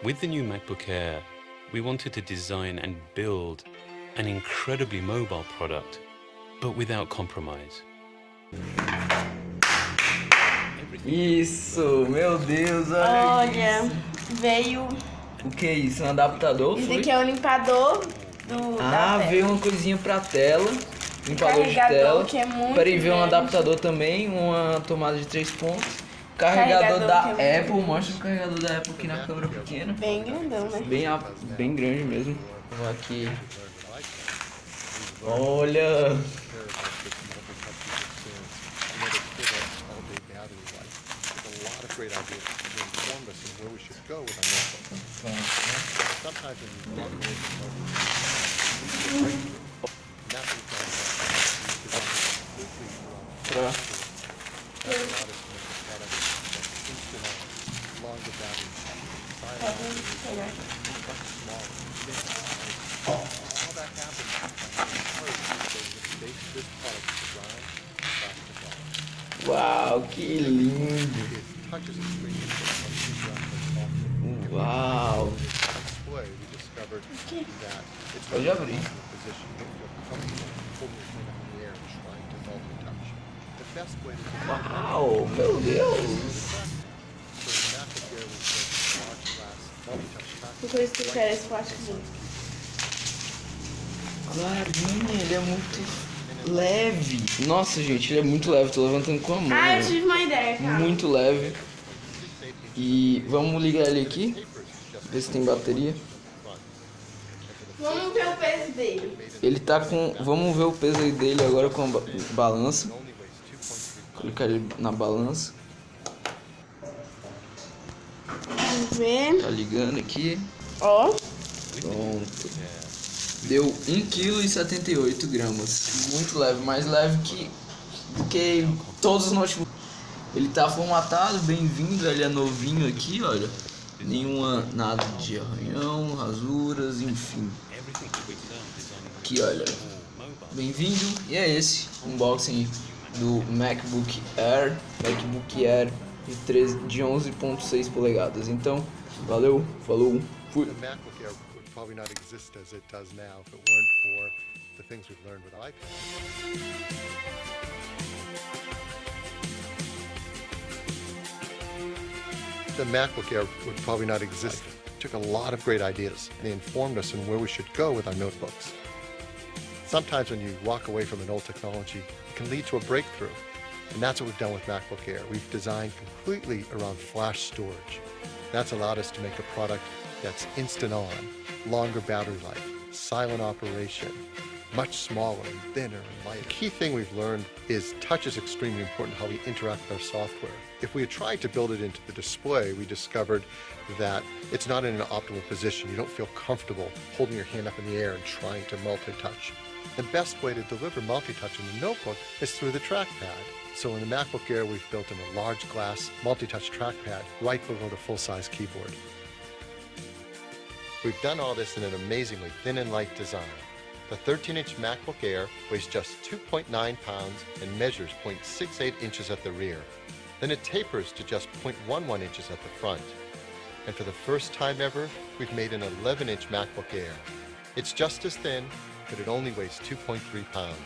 With the new MacBook Air, we wanted to design and build an incredibly mobile product, but without compromise. Isso, meu Deus, olha isso. Veio... O que é isso? Um adaptador? Esse aqui é um limpador da tela. Veio uma coisinha pra tela. Limpador de tela. Que é muito Peraí, veio um grande. adaptador também, uma tomada de 3 pontos. Carregador da Apple, mostra o carregador da Apple aqui na câmera pequena. Bem grandão, né? Bem grande mesmo. Vamos aqui. Olha! Uau, que lindo! Uau! Pode abrir. Uau, meu Deus! Por isso que eu quero esse plástico. Clarinha, ele é muito leve. Nossa, gente, ele é muito leve. Tô levantando com a mão. Ah, eu tive uma ideia, cara. Muito leve. E vamos ligar ele aqui. Ver se tem bateria. Vamos ver o peso dele. Ele tá com... Vamos ver o peso aí dele agora com a balança. Colocar ele na balança. Vamos ver. Tá ligando aqui. Ó. Pronto. Deu 1,78 kg. Muito leve, mais leve do que todos os notebooks. Ele tá formatado, bem-vindo, ele é novinho aqui, olha. Nada de arranhão, rasuras, enfim. Aqui, olha. Bem-vindo. E é esse unboxing do MacBook Air. MacBook Air de 11.6 polegadas. Então, valeu, falou, fui. Probably not exist as it does now if it weren't for the things we've learned with iPad. The MacBook Air would probably not exist. It took a lot of great ideas. They informed us in where we should go with our notebooks. Sometimes when you walk away from an old technology, it can lead to a breakthrough. And that's what we've done with MacBook Air. We've designed completely around flash storage. That's allowed us to make a product that's instant on, longer battery life, silent operation, much smaller and thinner and lighter. The key thing we've learned is touch is extremely important how we interact with our software. If we had tried to build it into the display, we discovered that it's not in an optimal position. You don't feel comfortable holding your hand up in the air and trying to multi-touch. The best way to deliver multi-touch in the notebook is through the trackpad. So in the MacBook Air, we've built in a large glass multi-touch trackpad right below the full-size keyboard. We've done all this in an amazingly thin and light design. The 13-inch MacBook Air weighs just 2.9 pounds and measures 0.68 inches at the rear. Then it tapers to just 0.11 inches at the front. And for the first time ever, we've made an 11-inch MacBook Air. It's just as thin, but it only weighs 2.3 pounds.